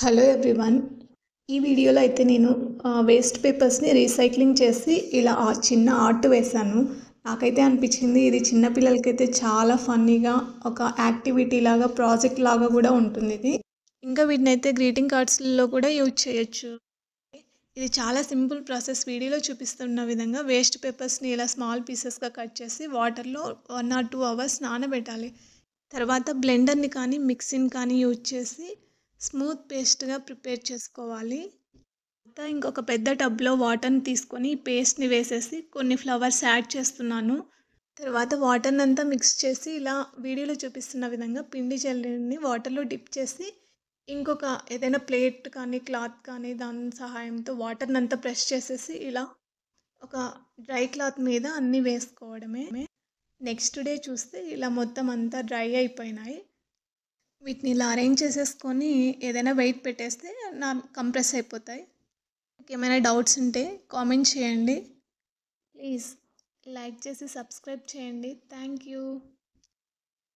Hello everyone. ఈ వీడియోలో అయితే నేను వేస్ట్ పేపర్స్ని రీసైక్లింగ్ చేసి ఇలా చిన్న ఆర్ట్ వేశాను. నాకైతే అనిపించింది ఇది చిన్న పిల్లలకైతే చాలా ఫన్నీగా ఒక యాక్టివిటీ లాగా ప్రాజెక్ట్ లాగా కూడా ఉంటుంది ఇది. ఇంకా వీటిని అయితే గ్రీటింగ్ కార్డ్స్లో కూడా యూజ్ చేయొచ్చు. ఇది చాలా సింపుల్ ప్రాసెస్. వీడియోలో చూపిస్తున్న విధంగా వేస్ట్ పేపర్స్ని ఇలా స్మాల్ పీసెస్గా కట్ చేసి వాటర్లో 1 or 2 hours నానబెట్టాలి. తర్వాత బ్లెండర్ని కానీ మిక్సీని కానీ యూజ్ చేసి స్మూత్ పేస్ట్గా ప్రిపేర్ చేసుకోవాలి. ఇంకొక పెద్ద టబ్లో వాటర్ని తీసుకొని పేస్ట్ని వేసేసి కొన్ని ఫ్లవర్స్ యాడ్ చేస్తున్నాను. తర్వాత వాటర్ని అంతా మిక్స్ చేసి ఇలా వీడియోలో చూపిస్తున్న విధంగా పిండి జల్లీని వాటర్లో డిప్ చేసి ఇంకొక ఏదైనా ప్లేట్ కానీ క్లాత్ కానీ దాని సహాయంతో వాటర్ని అంతా ప్రెస్ చేసేసి ఇలా ఒక డ్రై క్లాత్ మీద అన్నీ వేసుకోవడమే. నెక్స్ట్ డే చూస్తే ఇలా మొత్తం అంతా డ్రై అయిపోయినాయి. వీటిని ఇలా అరేంజ్ చేసేసుకొని ఏదైనా వెయిట్ పెట్టేస్తే కంప్రెస్ అయిపోతాయి. మీకు ఏమైనా డౌట్స్ ఉంటే కామెంట్ చేయండి. ప్లీజ్ లైక్ చేసి సబ్స్క్రైబ్ చేయండి. Thank you.